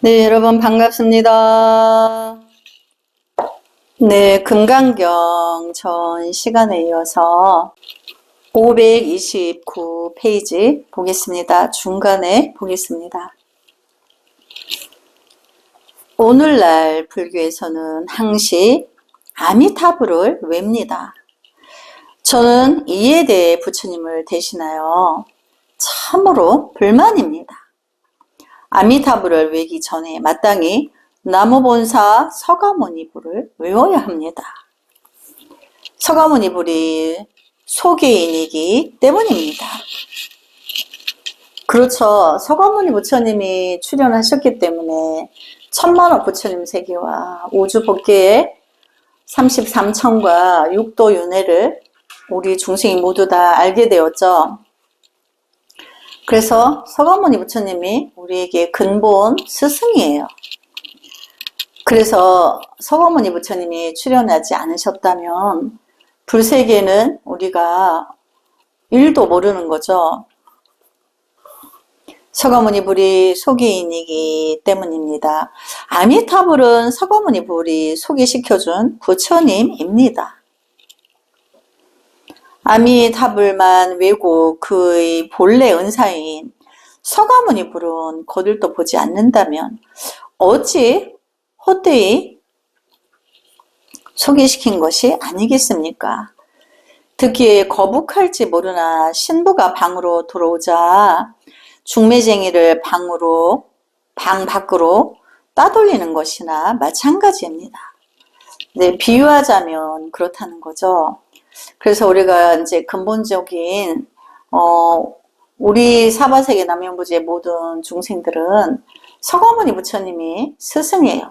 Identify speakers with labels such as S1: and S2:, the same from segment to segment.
S1: 네, 여러분 반갑습니다. 네, 금강경 전 시간에 이어서 529페이지 보겠습니다. 중간에 보겠습니다. 오늘날 불교에서는 항시 아미타불을 웸니다. 저는 이에 대해 부처님을 대신하여 참으로 불만입니다. 아미타불을 외기 전에 마땅히 나무본사 서가모니불을 외워야 합니다. 서가모니불이 소개인이기 때문입니다. 그렇죠. 서가모니 부처님이 출연하셨기 때문에 천만억 부처님 세계와 우주 법계의 33천과 육도윤회를 우리 중생이 모두 다 알게 되었죠. 그래서 서가모니 부처님이 우리에게 근본 스승이에요. 그래서 서가모니 부처님이 출연하지 않으셨다면 불세계는 우리가 1도 모르는 거죠. 서가모니 불이 소개인이기 때문입니다. 아미타불은 서가모니 불이 소개시켜준 부처님입니다. 아미타불만 외고 그의 본래 은사인 서가모니 불은 거들떠 보지 않는다면 어찌 헛되이 소개시킨 것이 아니겠습니까? 듣기에 거북할지 모르나 신부가 방으로 들어오자 중매쟁이를 방 밖으로 따돌리는 것이나 마찬가지입니다. 네, 비유하자면 그렇다는 거죠. 그래서 우리가 이제 근본적인 우리 사바세계 남연부지의 모든 중생들은 서가모니 부처님이 스승이에요.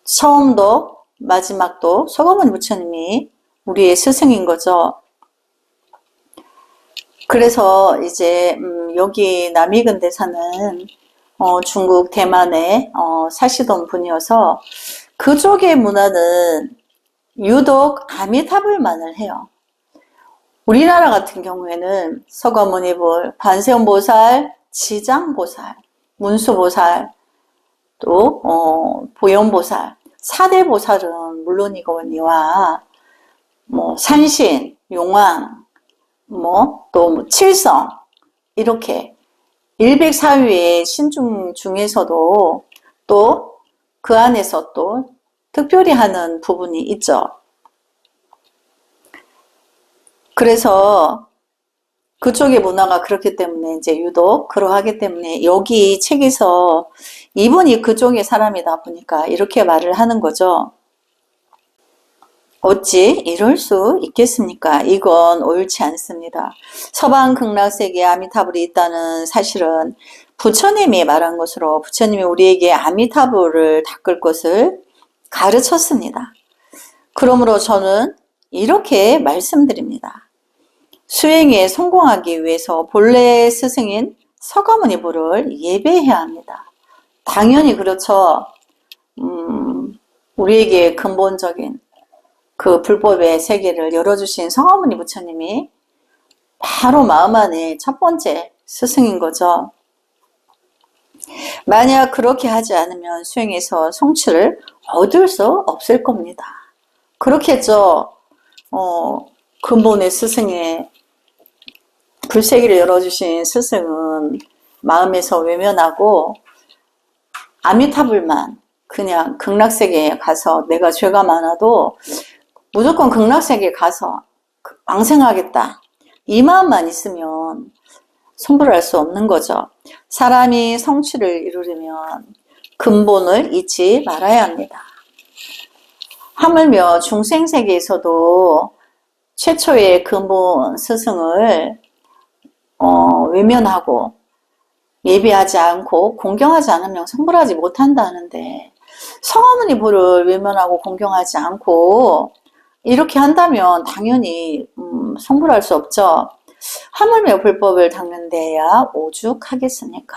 S1: 처음도 마지막도 서가모니 부처님이 우리의 스승인 거죠. 그래서 이제 여기 남이근대 사는 중국 대만에 사시던 분이어서 그쪽의 문화는 유독 아미타불만을 해요. 우리나라 같은 경우에는 서가모니불, 관세음보살, 지장보살, 문수보살, 또 보현보살, 4대 보살은 물론이거니와 산신, 용왕, 또 칠성 이렇게 104위의 신중 중에서도 또 그 안에서 또 특별히 하는 부분이 있죠. 그래서 그쪽의 문화가 그렇기 때문에 이제 유독 그러하기 때문에 여기 책에서 이분이 그쪽의 사람이다 보니까 이렇게 말을 하는 거죠. 어찌 이럴 수 있겠습니까? 이건 옳지 않습니다. 서방 극락세계에 아미타불이 있다는 사실은 부처님이 말한 것으로 부처님이 우리에게 아미타불을 닦을 것을 가르쳤습니다. 그러므로 저는 이렇게 말씀드립니다. 수행에 성공하기 위해서 본래 스승인 서가모니 불을 예배해야 합니다. 당연히 그렇죠. 우리에게 근본적인 그 불법의 세계를 열어주신 서가모니 부처님이 바로 마음 안에 첫 번째 스승인 거죠. 만약 그렇게 하지 않으면 수행에서 성취를 얻을 수 없을 겁니다. 그렇겠죠. 근본의 스승의 불세계를 열어주신 스승은 마음에서 외면하고 아미타불만 그냥 극락세계에 가서 내가 죄가 많아도 무조건 극락세계에 가서 왕생하겠다. 이 마음만 있으면 성불할 수 없는 거죠. 사람이 성취를 이루려면 근본을 잊지 말아야 합니다. 하물며 중생세계에서도 최초의 근본 스승을 외면하고 예배하지 않고 공경하지 않으면 성불하지 못한다는데 서가모니 불을 외면하고 공경하지 않고 이렇게 한다면 당연히 성불할 수 없죠. 하물며 불법을 닦는 데야 오죽하겠습니까?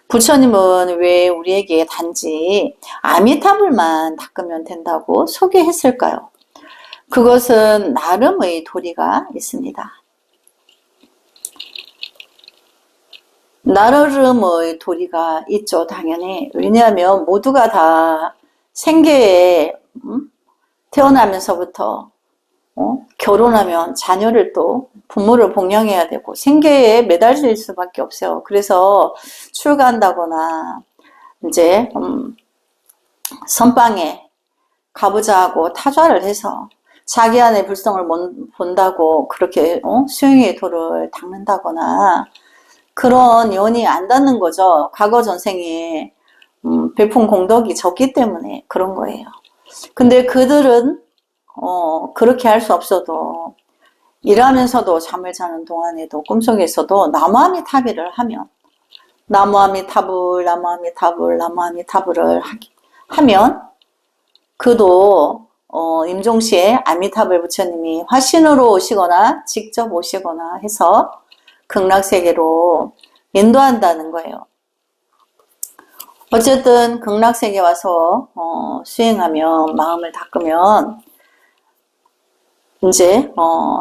S1: 부처님은 왜 우리에게 단지 아미타불만 닦으면 된다고 소개했을까요? 그것은 나름의 도리가 있습니다. 나름의 도리가 있죠, 당연히. 왜냐하면 모두가 다 생계에 태어나면서부터 결혼하면 자녀를 또 부모를 봉양해야 되고 생계에 매달릴 수밖에 없어요. 그래서 출가한다거나 이제 선방에 가보자 하고 타좌를 해서 자기 안의 불성을 본다고 그렇게 수행의 도를 닦는다거나 그런 연이 안 닿는 거죠. 과거 전생에 베푼 공덕이 적기 때문에 그런 거예요. 근데 그들은 그렇게 할 수 없어도 일하면서도 잠을 자는 동안에도 꿈속에서도 나무아미타비를 하면 나무아미타불 나무아미타불 나무아미타불을 하면 그도 임종시에 아미타불 부처님이 화신으로 오시거나 직접 오시거나 해서 극락세계로 인도한다는 거예요. 어쨌든 극락세계 와서 수행하면 마음을 닦으면 이제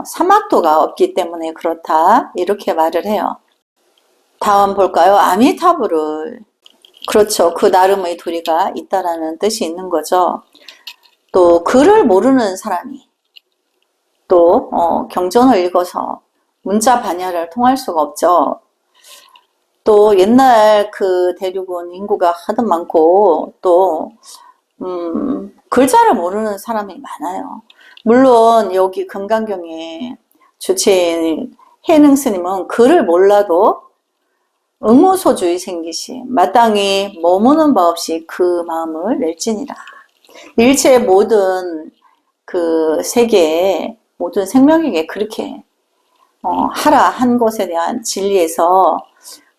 S1: 사막도가 없기 때문에 그렇다 이렇게 말을 해요. 다음 볼까요? 아미타불을 그렇죠. 그 나름의 도리가 있다라는 뜻이 있는 거죠. 또 글을 모르는 사람이 또 경전을 읽어서 문자 반야를 통할 수가 없죠. 또 옛날 그 대륙은 인구가 하도 많고 또 글자를 모르는 사람이 많아요. 물론 여기 금강경의 주체인 해능 스님은 글을 몰라도 응모소주의 생기시 마땅히 머무는 바 없이 그 마음을 낼지니라. 일체 모든 그 세계에 모든 생명에게 그렇게 하라 한 것에 대한 진리에서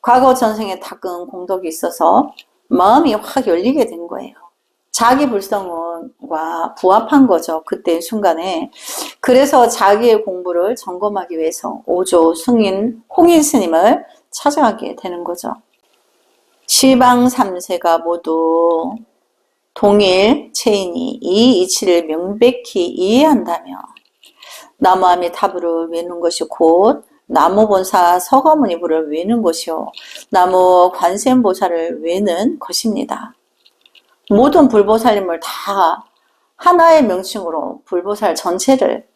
S1: 과거 전생에 닦은 공덕이 있어서 마음이 확 열리게 된 거예요. 자기 불성과 부합한 거죠. 그때 순간에. 그래서 자기의 공부를 점검하기 위해서 오조 승인 홍인 스님을 찾아가게 되는 거죠. 시방 3세가 모두 동일 체인이 이 이치를 명백히 이해한다며 나무아미타불을 외는 것이 곧 나무본사 서가모니불을 외는 것이요 나무 관세음보살을 외는 것입니다. 모든 불보살님을 다 하나의 명칭으로 불보살 전체를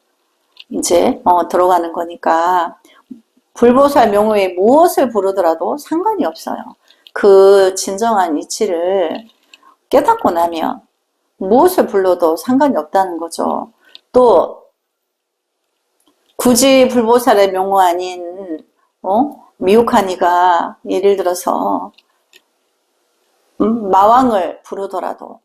S1: 이제 들어가는 거니까 불보살 명호에 무엇을 부르더라도 상관이 없어요. 그 진정한 이치를 깨닫고 나면 무엇을 불러도 상관이 없다는 거죠. 또 굳이 불보살의 명호 아닌 미혹하니가 예를 들어서 마왕을 부르더라도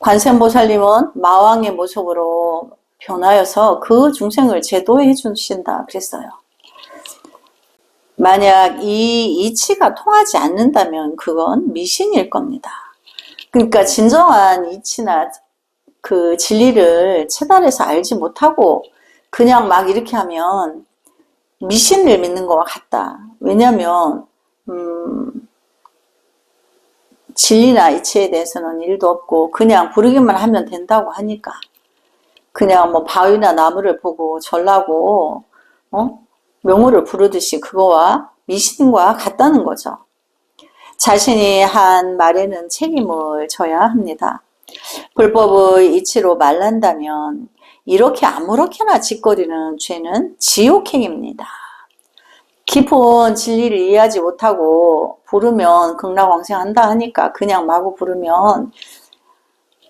S1: 관세음보살님은 마왕의 모습으로 변하여서 그 중생을 제도해 주신다 그랬어요. 만약 이 이치가 통하지 않는다면 그건 미신일 겁니다. 그러니까 진정한 이치나 그 진리를 체달해서 알지 못하고 그냥 막 이렇게 하면 미신을 믿는 것과 같다. 왜냐하면 진리나 이치에 대해서는 일도 없고 그냥 부르기만 하면 된다고 하니까 그냥 뭐 바위나 나무를 보고 절라고 명호를 부르듯이 그거와 미신과 같다는 거죠. 자신이 한 말에는 책임을 져야 합니다. 불법의 이치로 말란다면 이렇게 아무렇게나 짓거리는 죄는 지옥행입니다. 깊은 진리를 이해하지 못하고 부르면 극락왕생한다 하니까 그냥 마구 부르면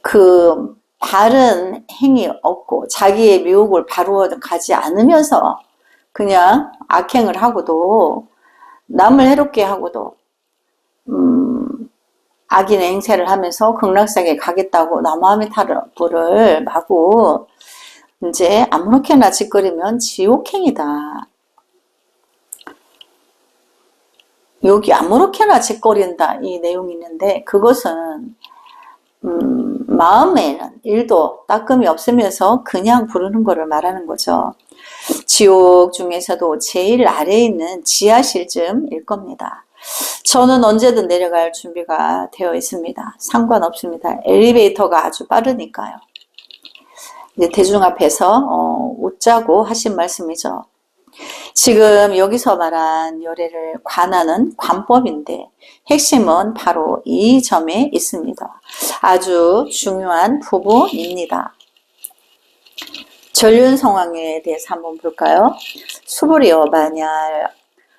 S1: 그 바른 행위 없고 자기의 미혹을 바로 가지 않으면서 그냥 악행을 하고도 남을 해롭게 하고도 악인의 행세를 하면서 극락세계에 가겠다고 나무아미타불을 마구 이제 아무렇게나 짓거리면 지옥행이다. 여기 아무렇게나 짓거린다 이 내용이 있는데 그것은 마음에는 일도 따끔이 없으면서 그냥 부르는 거를 말하는 거죠. 지옥 중에서도 제일 아래에 있는 지하실쯤일 겁니다. 저는 언제든 내려갈 준비가 되어 있습니다. 상관없습니다. 엘리베이터가 아주 빠르니까요. 이제 대중 앞에서 웃자고 하신 말씀이죠. 지금 여기서 말한 열애를 관하는 관법인데 핵심은 바로 이 점에 있습니다. 아주 중요한 부분입니다. 전륜 상황에 대해서 한번 볼까요? 수불이여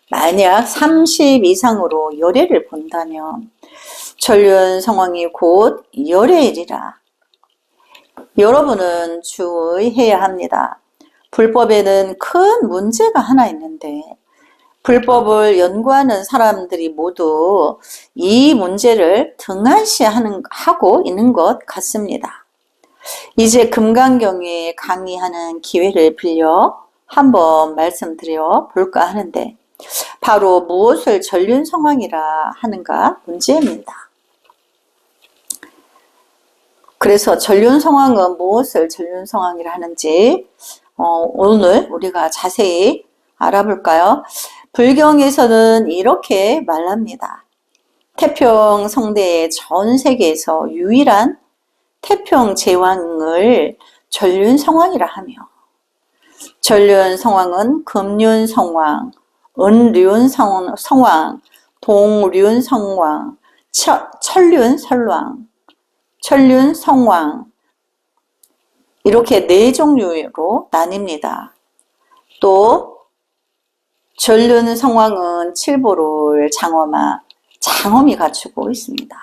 S1: 만약 30 이상으로 열애를 본다면 전륜 상황이 곧 열애일이라. 여러분은 주의해야 합니다. 불법에는 큰 문제가 하나 있는데 불법을 연구하는 사람들이 모두 이 문제를 등한시하고 있는 것 같습니다. 이제 금강경에 강의하는 기회를 빌려 한번 말씀드려 볼까 하는데 바로 무엇을 전륜성황이라 하는가 문제입니다. 그래서 전륜성황은 무엇을 전륜성황이라 하는지 오늘 우리가 자세히 알아볼까요? 불경에서는 이렇게 말합니다. 태평성대의 전 세계에서 유일한 태평제왕을 전륜성황이라 하며 전륜성황은 금륜성황, 은륜성황, 동륜성황, 천륜성황 이렇게 네 종류로 나뉩니다. 또 전륜성황은 칠보를 장엄히 갖추고 있습니다.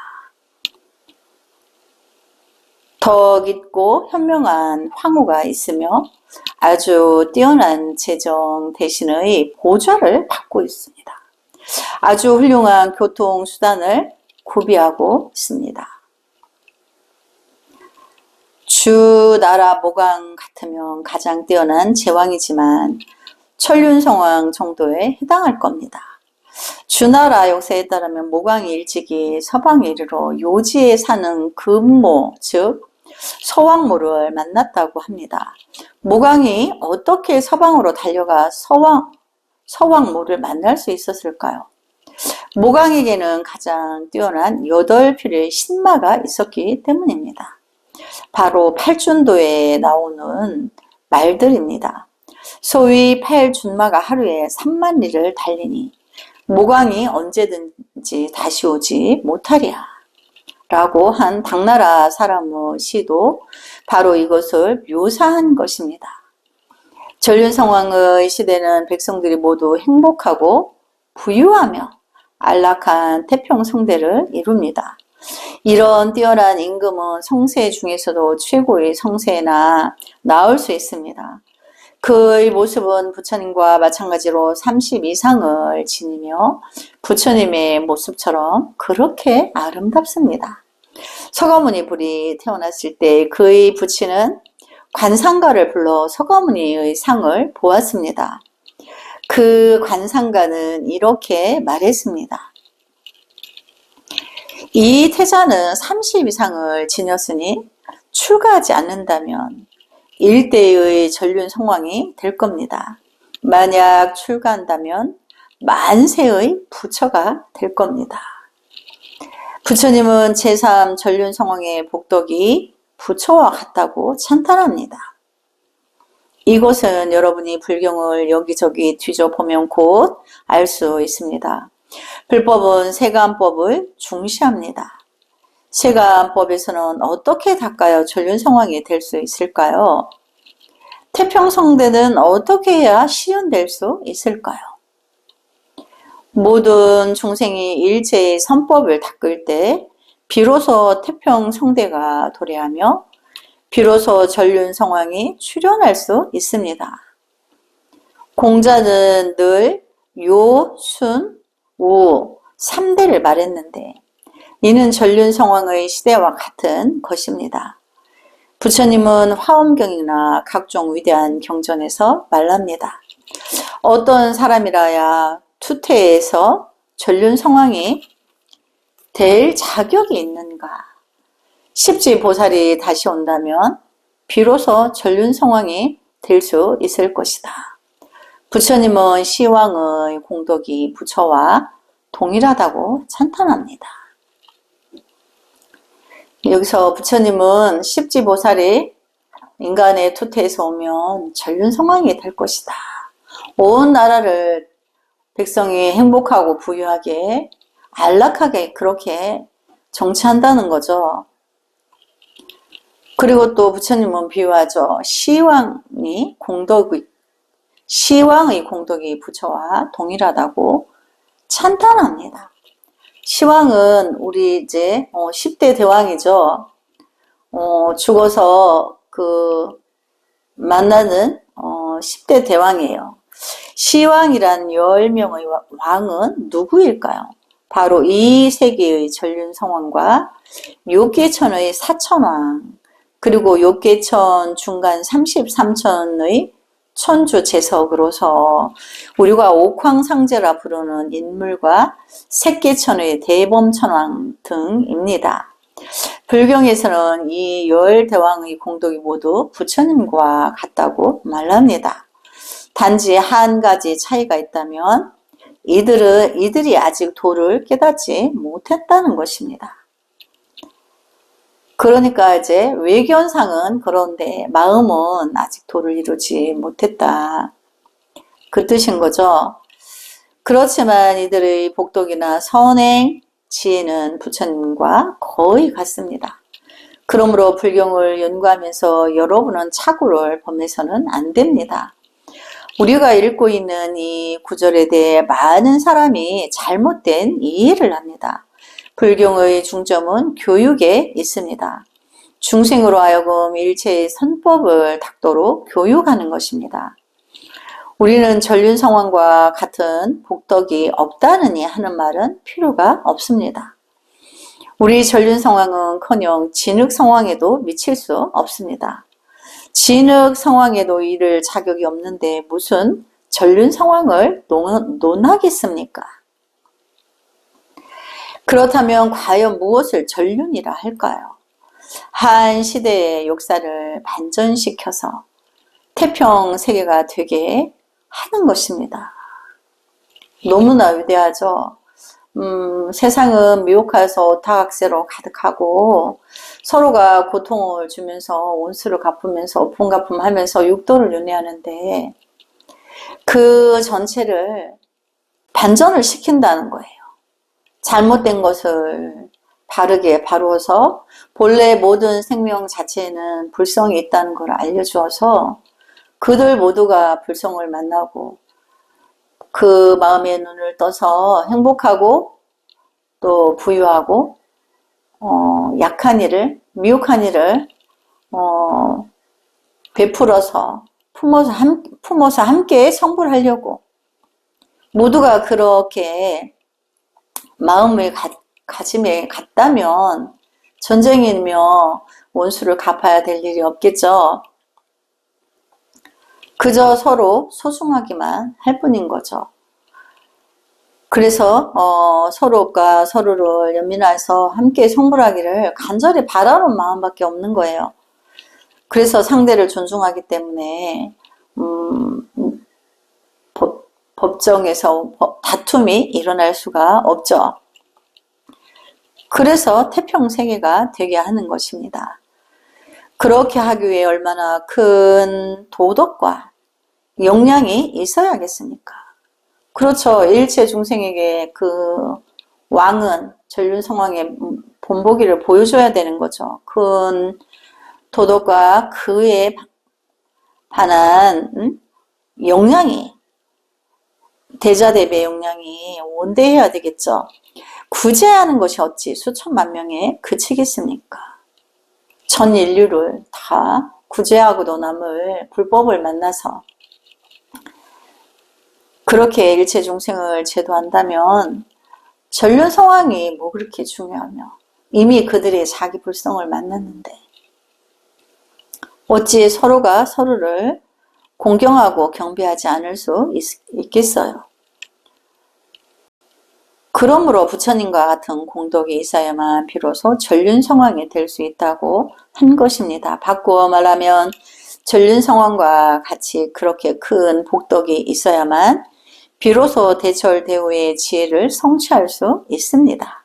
S1: 덕 있고 현명한 황후가 있으며 아주 뛰어난 재정 대신의 보좌를 받고 있습니다. 아주 훌륭한 교통수단을 구비하고 있습니다. 주나라 모강 같으면 가장 뛰어난 제왕이지만 천륜성황 정도에 해당할 겁니다. 주나라 역사에 따르면 모강이 일찍이 서방에 이르러 요지에 사는 금모 즉 서왕모를 만났다고 합니다. 모강이 어떻게 서방으로 달려가 서왕모를 만날 수 있었을까요? 모강에게는 가장 뛰어난 8필의 신마가 있었기 때문입니다. 바로 팔준도에 나오는 말들입니다. 소위 팔준마가 하루에 3만 리를 달리니 모강이 언제든지 다시 오지 못하리야 라고 한 당나라 사람의 시도 바로 이것을 묘사한 것입니다. 전륜성황의 시대는 백성들이 모두 행복하고 부유하며 안락한 태평성대를 이룹니다. 이런 뛰어난 임금은 성세 중에서도 최고의 성세나 나올 수 있습니다. 그의 모습은 부처님과 마찬가지로 30 이상을 지니며 부처님의 모습처럼 그렇게 아름답습니다. 서가모니 불이 태어났을 때 그의 부친은 관상가를 불러 서가모니의 상을 보았습니다. 그 관상가는 이렇게 말했습니다. 이 태자는 30 이상을 지녔으니 출가하지 않는다면 일대의 전륜성황이 될 겁니다. 만약 출가한다면 만세의 부처가 될 겁니다. 부처님은 제3 전륜성황의 복덕이 부처와 같다고 찬탄합니다. 이것은 여러분이 불경을 여기저기 뒤져보면 곧 알 수 있습니다. 불법은 세간법을 중시합니다. 세간법에서는 어떻게 닦아야 전륜성황이 될 수 있을까요? 태평성대는 어떻게 해야 시연될 수 있을까요? 모든 중생이 일체의 선법을 닦을 때 비로소 태평성대가 도래하며 비로소 전륜성황이 출현할 수 있습니다. 공자는 늘 요, 순, 우 3대를 말했는데 이는 전륜성황의 시대와 같은 것입니다. 부처님은 화엄경이나 각종 위대한 경전에서 말합니다. 어떤 사람이라야 투태에서 전륜성황이 될 자격이 있는가? 십지보살이 다시 온다면 비로소 전륜성황이 될 수 있을 것이다. 부처님은 시왕의 공덕이 부처와 동일하다고 찬탄합니다. 여기서 부처님은 십지보살이 인간의 투태에서 오면 전륜성황이 될 것이다. 온 나라를 백성이 행복하고 부유하게 안락하게 그렇게 정치한다는 거죠. 그리고 또 부처님은 비유하죠. 시왕의 공덕이 부처와 동일하다고 찬탄합니다. 시왕은 우리 이제 10대 대왕이죠. 죽어서 만나는 10대 대왕이에요. 시왕이란 10명의 왕은 누구일까요? 바로 이 세계의 전륜성왕과 욕계천의 사천왕, 그리고 욕계천 중간 33천의 천주재석으로서 우리가 옥황상제라 부르는 인물과 색계천의 대범천왕 등입니다. 불경에서는 이 10대왕의 공덕이 모두 부처님과 같다고 말합니다. 단지 한 가지 차이가 있다면 이들이 아직 도를 깨닫지 못했다는 것입니다. 그러니까 이제 외견상은 그런데 마음은 아직 도를 이루지 못했다. 그 뜻인 거죠. 그렇지만 이들의 복덕이나 선행, 지혜는 부처님과 거의 같습니다. 그러므로 불경을 연구하면서 여러분은 착오를 범해서는 안 됩니다. 우리가 읽고 있는 이 구절에 대해 많은 사람이 잘못된 이해를 합니다. 불경의 중점은 교육에 있습니다. 중생으로 하여금 일체의 선법을 닦도록 교육하는 것입니다. 우리는 전륜성왕과 같은 복덕이 없다느니 하는 말은 필요가 없습니다. 우리 전륜성왕은커녕 진흙성왕에도 미칠 수 없습니다. 진흙성왕에도 이를 자격이 없는데 무슨 전륜성왕을 논하겠습니까? 그렇다면 과연 무엇을 전륜이라 할까요? 한 시대의 역사를 반전시켜서 태평 세계가 되게 하는 것입니다. 너무나 위대하죠. 세상은 미혹해서 오타각세로 가득하고 서로가 고통을 주면서 원수를 갚으면서 분가품하면서 육도를 윤회하는데 그 전체를 반전을 시킨다는 거예요. 잘못된 것을 바르게 바루어서 본래 모든 생명 자체에는 불성이 있다는 걸 알려주어서 그들 모두가 불성을 만나고 그 마음의 눈을 떠서 행복하고 또 부유하고 약한 일을 미혹한 일을 베풀어서 품어서 함께 성불하려고 모두가 그렇게 마음을 가짐에 같다면 전쟁이며 원수를 갚아야 될 일이 없겠죠. 그저 서로 소중하기만 할 뿐인 거죠. 그래서 서로가 서로를 연민해서 함께 성불하기를 간절히 바라는 마음밖에 없는 거예요. 그래서 상대를 존중하기 때문에 법정에서 다툼이 일어날 수가 없죠. 그래서 태평세계가 되게 하는 것입니다. 그렇게 하기 위해 얼마나 큰 도덕과 역량이 있어야겠습니까? 그렇죠. 일체 중생에게 그 왕은 전륜성왕의 본보기를 보여줘야 되는 거죠. 큰 도덕과 그에 반한 역량이 대자대비의 역량이 원대해야 되겠죠. 구제하는 것이 어찌 수천만 명에 그치겠습니까? 전 인류를 다 구제하고도 남을 불법을 만나서 그렇게 일체 중생을 제도한다면 전륜성왕이 뭐 그렇게 중요하며 이미 그들이 자기 불성을 만났는데 어찌 서로가 서로를 공경하고 경배하지 않을 수 있겠어요. 그러므로 부처님과 같은 공덕이 있어야만 비로소 전륜성왕이 될 수 있다고 한 것입니다. 바꾸어 말하면 전륜성왕과 같이 그렇게 큰 복덕이 있어야만 비로소 대철대오의 지혜를 성취할 수 있습니다.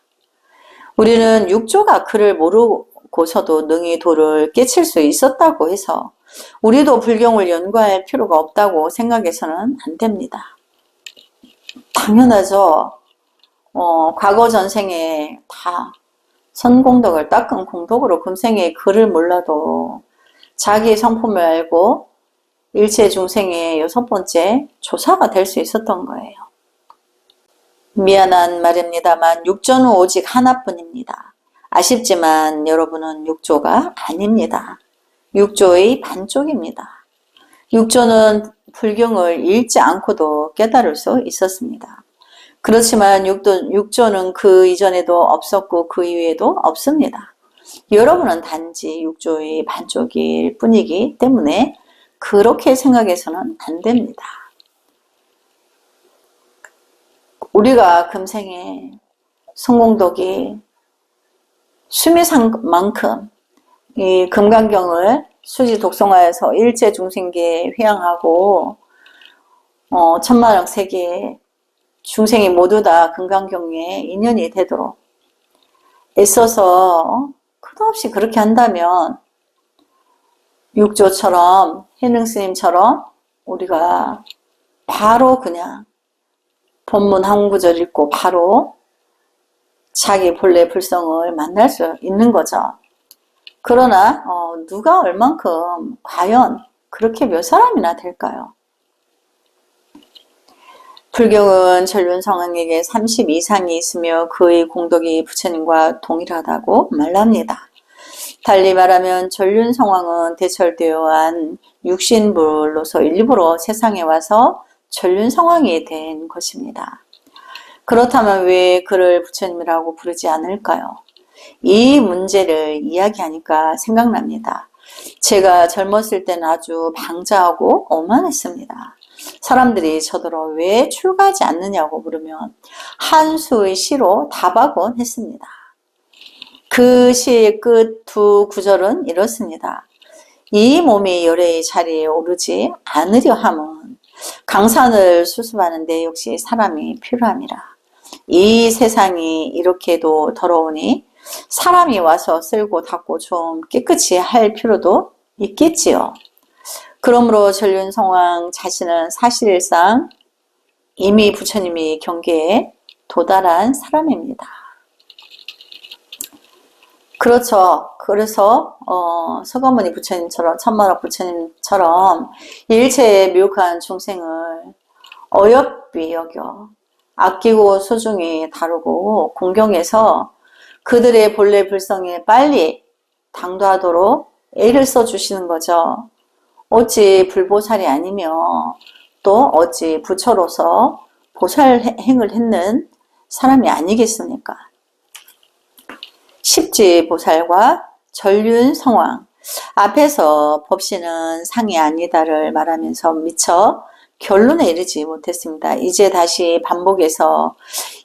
S1: 우리는 육조가 그를 모르고서도 능히 도를 깨칠 수 있었다고 해서 우리도 불경을 연구할 필요가 없다고 생각해서는 안 됩니다. 당연하죠. 과거 전생에 다 선공덕을 닦은 공덕으로 금생에 글을 몰라도 자기 성품을 알고 일체 중생의 6번째 조사가 될 수 있었던 거예요. 미안한 말입니다만 육조는 오직 하나뿐입니다. 아쉽지만 여러분은 육조가 아닙니다. 육조의 반쪽입니다. 육조는 불경을 읽지 않고도 깨달을 수 있었습니다. 그렇지만 육조는 그 이전에도 없었고 그 이후에도 없습니다. 여러분은 단지 육조의 반쪽일 뿐이기 때문에 그렇게 생각해서는 안 됩니다. 우리가 금생에 성공덕이 수미상만큼 이 금강경을 수지 독송하여서 일체 중생계에 회양하고 천만억 세계에 중생이 모두 다 금강경에 인연이 되도록 애써서 끝없이 그렇게 한다면 육조처럼 해능스님처럼 우리가 바로 그냥 본문 한 구절 읽고 바로 자기 본래 불성을 만날 수 있는 거죠. 그러나 누가 얼만큼 과연 그렇게 몇 사람이나 될까요? 불경은 전륜성왕에게 30 이상이 있으며 그의 공덕이 부처님과 동일하다고 말합니다. 달리 말하면 전륜성왕은 대철대오한 육신불로서 일부러 세상에 와서 전륜성왕이 된 것입니다. 그렇다면 왜 그를 부처님이라고 부르지 않을까요? 이 문제를 이야기하니까 생각납니다. 제가 젊었을 때는 아주 방자하고 오만했습니다. 사람들이 저더러 왜 출가하지 않느냐고 물으면 한 수의 시로 답하곤 했습니다. 그 시의 끝 두 구절은 이렇습니다. 이 몸이 열애의 자리에 오르지 않으려 함은 강산을 수습하는데 역시 사람이 필요함이라. 이 세상이 이렇게도 더러우니 사람이 와서 쓸고 닦고 좀 깨끗이 할 필요도 있겠지요. 그러므로 전륜성왕 자신은 사실상 이미 부처님이 경계에 도달한 사람입니다. 그렇죠. 그래서 서가모니 부처님처럼 천만억 부처님처럼 일체의 미혹한 중생을 어여삐 여겨 아끼고 소중히 다루고 공경해서 그들의 본래 불성에 빨리 당도하도록 애를 써주시는 거죠. 어찌 불보살이 아니며 또 어찌 부처로서 보살행을 했는 사람이 아니겠습니까? 십지보살과 전륜성왕 앞에서 법신은 상이 아니다를 말하면서 미처 결론에 이르지 못했습니다. 이제 다시 반복해서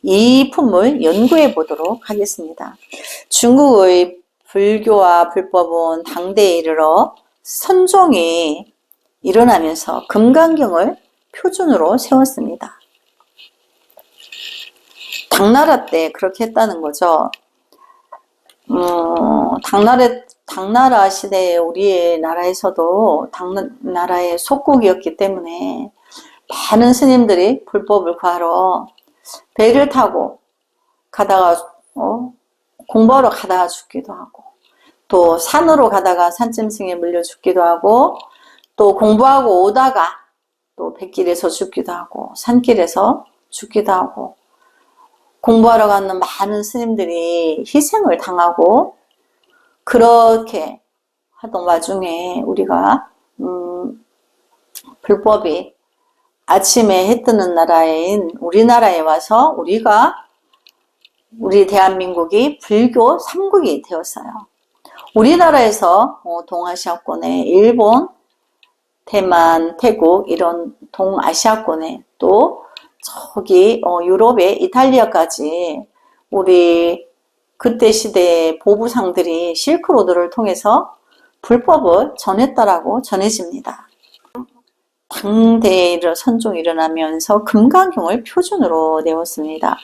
S1: 이 품을 연구해 보도록 하겠습니다. 중국의 불교와 불법은 당대에 이르러 선종이 일어나면서 금강경을 표준으로 세웠습니다. 당나라 때 그렇게 했다는 거죠. 당나라 시대에 우리의 나라에서도 당나라의 속국이었기 때문에 많은 스님들이 불법을 구하러 배를 타고 가다가 공부하러 가다가 죽기도 하고 또 산으로 가다가 산짐승에 물려 죽기도 하고 또 공부하고 오다가 또 백길에서 죽기도 하고 산길에서 죽기도 하고 공부하러 가는 많은 스님들이 희생을 당하고 그렇게 하던 와중에 우리가 불법이 아침에 해 뜨는 나라인 우리나라에 와서 우리 대한민국이 불교 3국이 되었어요. 우리나라에서 동아시아권에 일본, 대만, 태국 이런 동아시아권에 또 저기 유럽의 이탈리아까지 우리 그때 시대의 보부상들이 실크로드를 통해서 불법을 전했다라고 전해집니다. 당대의 선종이 일어나면서 금강경을 표준으로 내었습니다.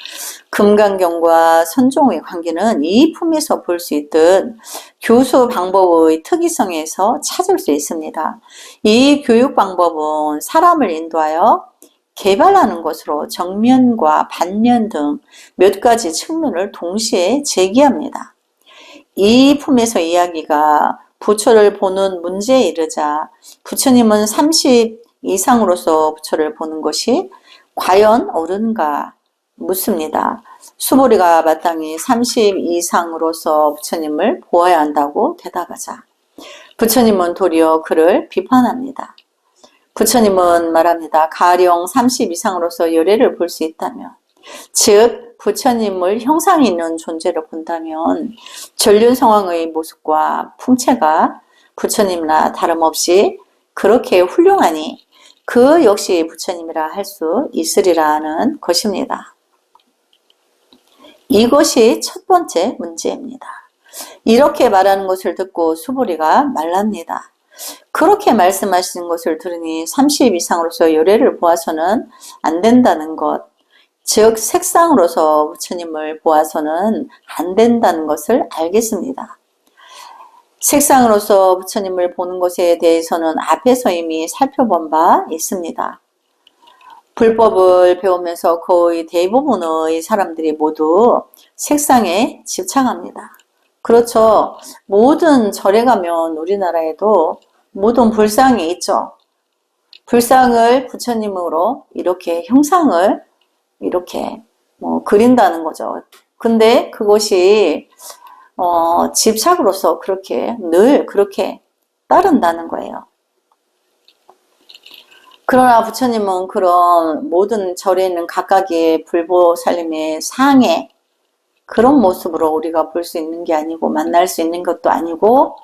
S1: 금강경과 선종의 관계는 이 품에서 볼 수 있듯 교수 방법의 특이성에서 찾을 수 있습니다. 이 교육 방법은 사람을 인도하여 개발하는 것으로 정면과 반면 등 몇 가지 측면을 동시에 제기합니다. 이 품에서 이야기가 부처를 보는 문제에 이르자 부처님은 30 이상으로서 부처를 보는 것이 과연 옳은가 묻습니다. 수보리가 마땅히 30 이상으로서 부처님을 보아야 한다고 대답하자 부처님은 도리어 그를 비판합니다. 부처님은 말합니다. 가령 30 이상으로서 열애를 볼 수 있다면, 즉 부처님을 형상이 있는 존재로 본다면 전륜성왕의 모습과 풍채가 부처님이나 다름없이 그렇게 훌륭하니 그 역시 부처님이라 할 수 있으리라는 것입니다. 이것이 첫 번째 문제입니다. 이렇게 말하는 것을 듣고 수보리가 말랍니다. 그렇게 말씀하시는 것을 들으니 30 이상으로서 열애를 보아서는 안 된다는 것, 즉 색상으로서 부처님을 보아서는 안 된다는 것을 알겠습니다. 색상으로서 부처님을 보는 것에 대해서는 앞에서 이미 살펴본 바 있습니다. 불법을 배우면서 거의 대부분의 사람들이 모두 색상에 집착합니다. 그렇죠. 모든 절에 가면 우리나라에도 모든 불상이 있죠. 불상을 부처님으로 이렇게 형상을 이렇게 그린다는 거죠. 근데 그것이 집착으로서 그렇게 늘 그렇게 따른다는 거예요. 그러나 부처님은 그런 모든 절에 있는 각각의 불보살님의 상에 그런 모습으로 우리가 볼 수 있는 게 아니고 만날 수 있는 것도 아니고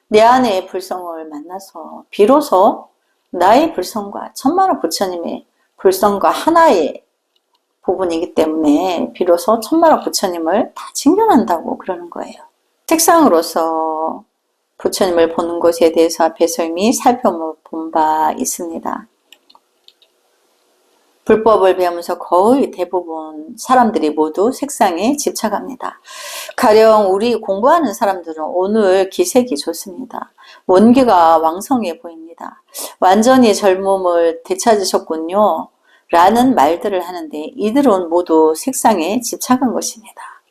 S1: 내 안의 불성을 만나서 비로소 나의 불성과 천만호 부처님의 불성과 하나의 부분이기 때문에 비로소 천만호 부처님을 다 직면한다고 그러는 거예요. 색상으로서 부처님을 보는 것에 대해서 앞에서 이미 살펴본 바 있습니다. 불법을 배우면서 거의 대부분 사람들이 모두 색상에 집착합니다. 가령 우리 공부하는 사람들은 오늘 기색이 좋습니다. 원기가 왕성해 보입니다. 완전히 젊음을 되찾으셨군요. 라는 말들을 하는데 이들은 모두 색상에 집착한 것입니다.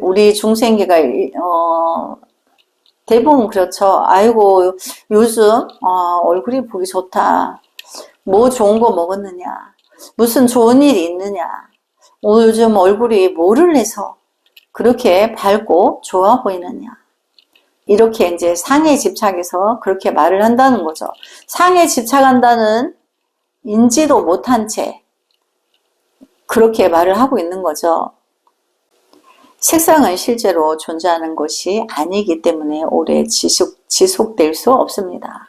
S1: 우리 중생계가 대부분 그렇죠. 아이고 요즘 얼굴이 보기 좋다. 뭐 좋은 거 먹었느냐, 무슨 좋은 일이 있느냐, 요즘 얼굴이 뭐를 해서 그렇게 밝고 좋아 보이느냐, 이렇게 이제 상에 집착해서 그렇게 말을 한다는 거죠. 상에 집착한다는 인지도 못한 채 그렇게 말을 하고 있는 거죠. 색상은 실제로 존재하는 것이 아니기 때문에 오래 지속될 수 없습니다.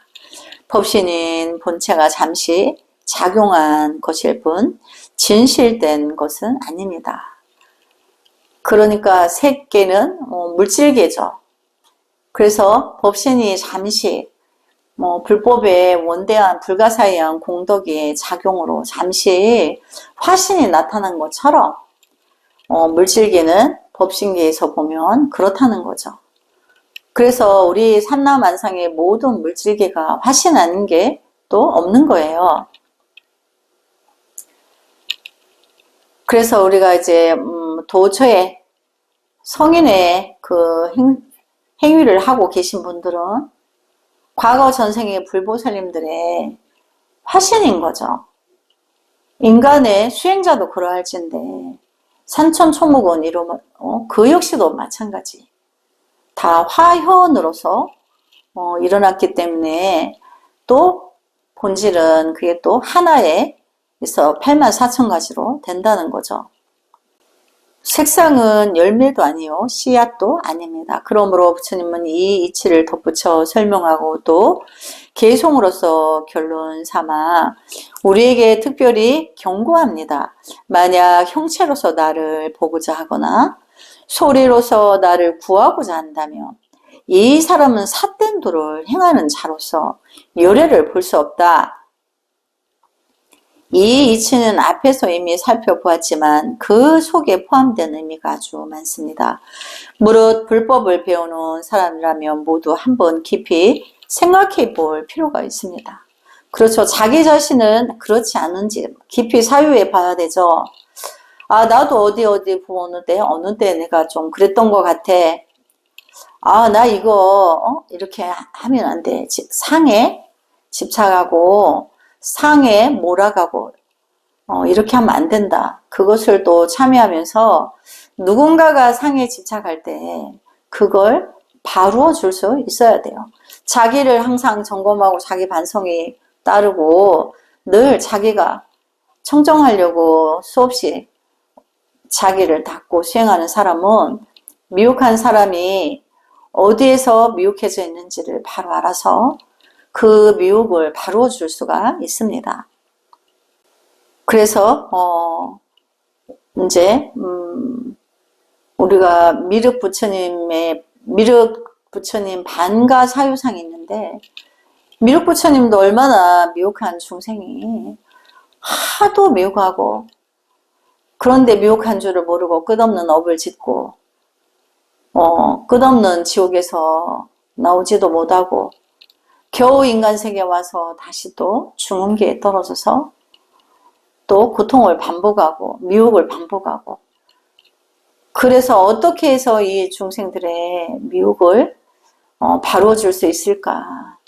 S1: 법신인 본체가 잠시 작용한 것일 뿐 진실된 것은 아닙니다. 그러니까 색계는 물질계죠. 그래서 법신이 잠시 불법의 원대한 불가사의한 공덕의 작용으로 잠시 화신이 나타난 것처럼 물질계는 법신계에서 보면 그렇다는 거죠. 그래서 우리 삼라만상의 모든 물질계가 화신하는 게 또 없는 거예요. 그래서 우리가 이제 도처에 성인의 그 행위를 하고 계신 분들은 과거 전생의 불보살님들의 화신인 거죠. 인간의 수행자도 그러할진데 산천초목은 이러면 그 역시도 마찬가지. 다 화현으로서 일어났기 때문에 또 본질은 그게 또 하나에 그래서 84,000가지로 된다는 거죠. 색상은 열매도 아니요 씨앗도 아닙니다. 그러므로 부처님은 이 이치를 덧붙여 설명하고 또 개송으로서 결론 삼아 우리에게 특별히 경고합니다. 만약 형체로서 나를 보고자 하거나 소리로서 나를 구하고자 한다면 이 사람은 삿된 도를 행하는 자로서 열애를 볼 수 없다. 이 이치는 앞에서 이미 살펴보았지만 그 속에 포함된 의미가 아주 많습니다. 무릇 불법을 배우는 사람이라면 모두 한번 깊이 생각해 볼 필요가 있습니다. 그렇죠. 자기 자신은 그렇지 않은지 깊이 사유해 봐야 되죠. 아, 나도 어디 어느 때 내가 좀 그랬던 것 같아. 아, 나 이거 이렇게 하면 안 돼. 상에 집착하고 상에 몰아가고 이렇게 하면 안 된다. 그것을 또 참여하면서 누군가가 상에 집착할 때 그걸 바루어 줄 수 있어야 돼요. 자기를 항상 점검하고 자기 반성이 따르고 늘 자기가 청정하려고 수없이 자기를 닫고 수행하는 사람은 미혹한 사람이 어디에서 미혹해져 있는지를 바로 알아서 그 미혹을 바루어 줄 수가 있습니다. 그래서 이제 우리가 미륵 부처님 반가 사유상이 있는데 미륵 부처님도 얼마나 미혹한 중생이 하도 미혹하고 그런데 미혹한 줄을 모르고 끝없는 업을 짓고 끝없는 지옥에서 나오지도 못하고 겨우 인간 세계에 와서 다시 또 중음계에 떨어져서 또 고통을 반복하고 미혹을 반복하고 그래서 어떻게 해서 이 중생들의 미혹을 바로워 줄 수 있을까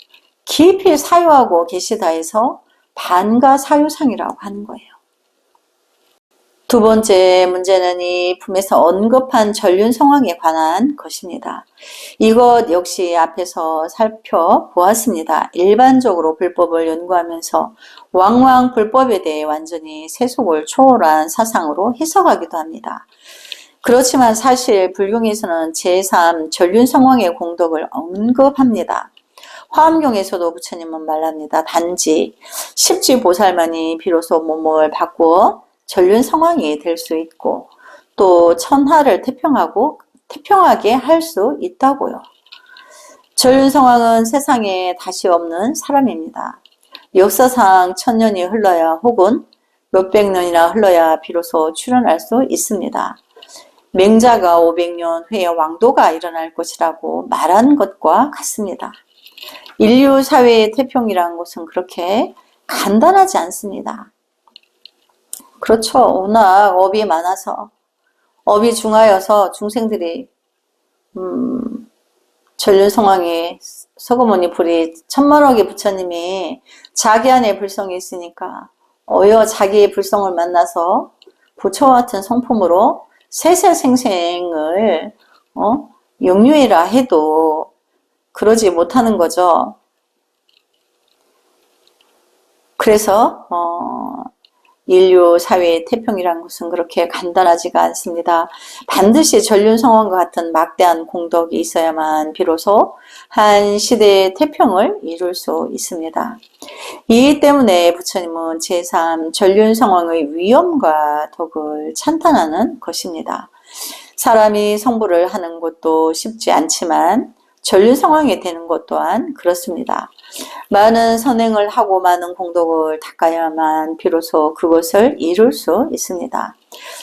S1: 깊이 사유하고 계시다 해서 반가 사유상이라고 하는 거예요. 두 번째 문제는 이 품에서 언급한 전륜 성황에 관한 것입니다. 이것 역시 앞에서 살펴보았습니다. 일반적으로 불법을 연구하면서 왕왕 불법에 대해 완전히 세속을 초월한 사상으로 해석하기도 합니다. 그렇지만 사실 불경에서는 제3 전륜 성황의 공덕을 언급합니다. 화엄경에서도 부처님은 말합니다. 단지 십지보살만이 비로소 몸을 바꾸어 전륜 성황이 될 수 있고 또 천하를 태평하게 할 수 있다고요. 전륜 성황은 세상에 다시 없는 사람입니다. 역사상 1000년이 흘러야 혹은 몇백 년이나 흘러야 비로소 출현할 수 있습니다. 맹자가 500년 후에 왕도가 일어날 것이라고 말한 것과 같습니다. 인류 사회의 태평이라는 것은 그렇게 간단하지 않습니다. 그렇죠. 워낙 업이 많아서 업이 중하여서 중생들이 전륜 성황에 서거모니 불이 천만억의 부처님이 자기 안에 불성이 있으니까 자기의 불성을 만나서 부처와 같은 성품으로 세세생생을 영유해라 해도 그러지 못하는 거죠. 그래서 인류 사회의 태평이라는 것은 그렇게 간단하지가 않습니다. 반드시 전륜 성황과 같은 막대한 공덕이 있어야만 비로소 한 시대의 태평을 이룰 수 있습니다. 이 때문에 부처님은 제3 전륜 성황의 위엄과 덕을 찬탄하는 것입니다. 사람이 성불을 하는 것도 쉽지 않지만 전륜 성황이 되는 것 또한 그렇습니다. 많은 선행을 하고 많은 공덕을 닦아야만 비로소 그것을 이룰 수 있습니다.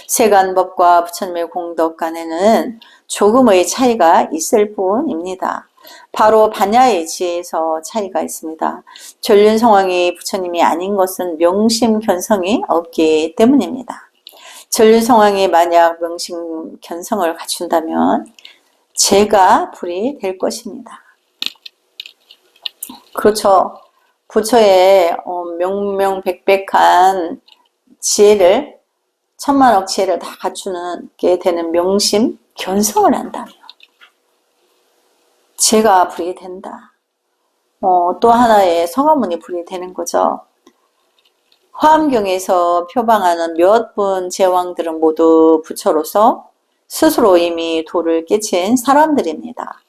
S1: 세간법과 부처님의 공덕 간에는 조금의 차이가 있을 뿐입니다. 바로 반야의 지혜에서 차이가 있습니다. 전륜 성황이 부처님이 아닌 것은 명심견성이 없기 때문입니다. 전륜 성황이 만약 명심견성을 갖춘다면 재가 불이 될 것입니다. 그렇죠. 부처의 명명백백한 지혜를 천만억 지혜를 다 갖추게 되는 명심 견성을 한다면 재가 불이 된다. 또 하나의 성화문이 불이 되는 거죠. 화엄경에서 표방하는 몇 분 제왕들은 모두 부처로서 스스로 이미 도를 깨친 사람들입니다.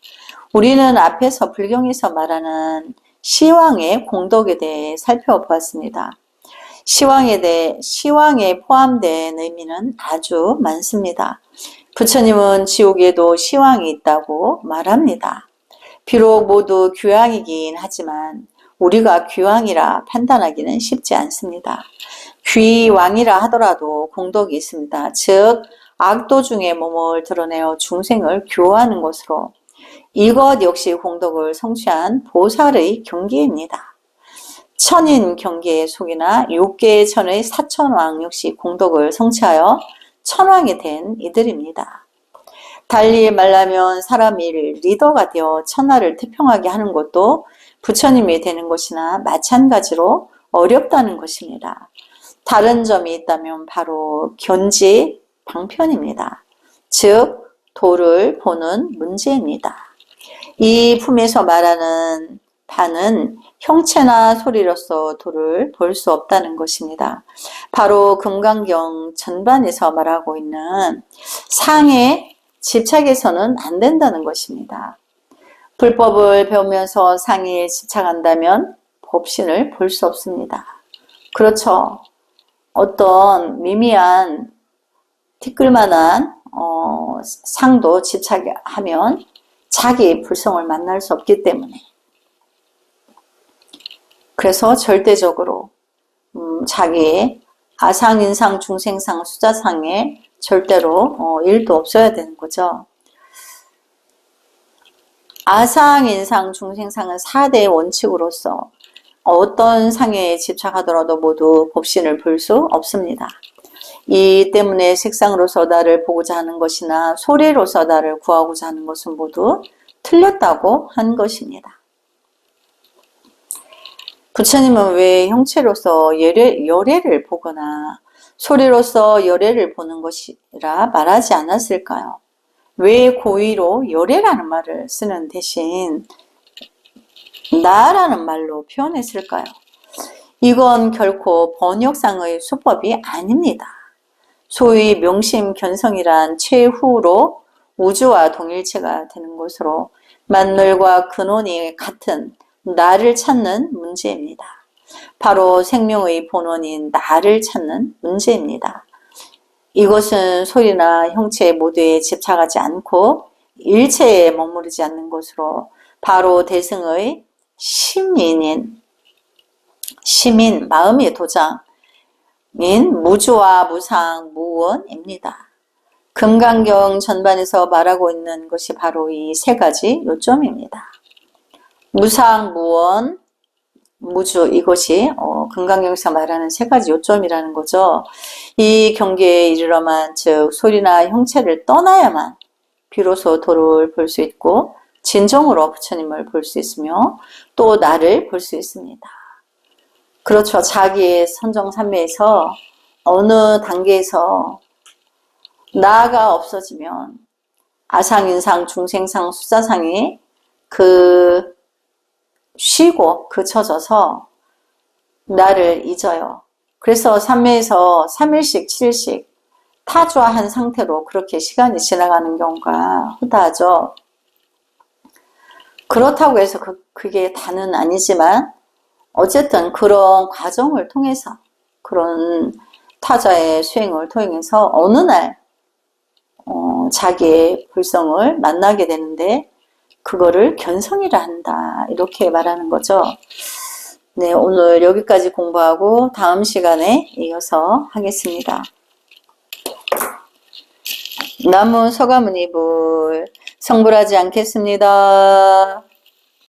S1: 우리는 앞에서 불경에서 말하는 시왕의 공덕에 대해 살펴보았습니다. 시왕에 포함된 의미는 아주 많습니다. 부처님은 지옥에도 시왕이 있다고 말합니다. 비록 모두 귀왕이긴 하지만 우리가 귀왕이라 판단하기는 쉽지 않습니다. 귀왕이라 하더라도 공덕이 있습니다. 즉 악도 중에 몸을 드러내어 중생을 교화하는 것으로 이것 역시 공덕을 성취한 보살의 경계입니다. 천인 경계의 속이나 6개의 천의 사천왕 역시 공덕을 성취하여 천왕이 된 이들입니다. 달리 말하면 사람이 리더가 되어 천하를 태평하게 하는 것도 부처님이 되는 것이나 마찬가지로 어렵다는 것입니다. 다른 점이 있다면 바로 견지 방편입니다. 즉 도를 보는 문제입니다. 이 품에서 말하는 바는 형체나 소리로서 도를 볼 수 없다는 것입니다. 바로 금강경 전반에서 말하고 있는 상에 집착해서는 안 된다는 것입니다. 불법을 배우면서 상에 집착한다면 법신을 볼 수 없습니다. 그렇죠. 어떤 미미한 티끌만한 상도 집착하면 자기 불성을 만날 수 없기 때문에 그래서 절대적으로 자기 아상, 인상, 중생상, 수자상에 절대로 일도 없어야 되는 거죠. 아상, 인상, 중생상은 4대의 원칙으로서 어떤 상에 집착하더라도 모두 법신을 볼 수 없습니다. 이 때문에 색상으로서 나를 보고자 하는 것이나 소리로서 나를 구하고자 하는 것은 모두 틀렸다고 한 것입니다. 부처님은 왜 형체로서 열애를 보거나 소리로서 열애를 보는 것이라 말하지 않았을까요? 왜 고의로 열애라는 말을 쓰는 대신 나라는 말로 표현했을까요? 이건 결코 번역상의 수법이 아닙니다. 소위 명심견성이란 최후로 우주와 동일체가 되는 것으로 만물과 근원이 같은 나를 찾는 문제입니다. 바로 생명의 본원인 나를 찾는 문제입니다. 이것은 소리나 형체 모두에 집착하지 않고 일체에 머무르지 않는 것으로 바로 대승의 시민, 마음의 도장인 무주와 무상, 무원입니다. 금강경 전반에서 말하고 있는 것이 바로 이 세 가지 요점입니다. 무상, 무원, 무주 이것이 금강경에서 말하는 세 가지 요점이라는 거죠. 이 경계에 이르러만 즉 소리나 형체를 떠나야만 비로소 도를 볼 수 있고 진정으로 부처님을 볼 수 있으며 또 나를 볼 수 있습니다. 그렇죠. 자기의 선정삼매에서 어느 단계에서 나가 없어지면 아상인상, 중생상, 수자상이 쉬고 그쳐져서 나를 잊어요. 그래서 삼매에서 3일씩 7일씩 타주화한 상태로 그렇게 시간이 지나가는 경우가 허다하죠. 그렇다고 해서 그게 다는 아니지만 어쨌든 그런 과정을 통해서 그런 타자의 수행을 통해서 어느 날 자기의 불성을 만나게 되는데 그거를 견성이라 한다 이렇게 말하는 거죠. 네, 오늘 여기까지 공부하고 다음 시간에 이어서 하겠습니다. 남은 서가모니불 성불하지 않겠습니다.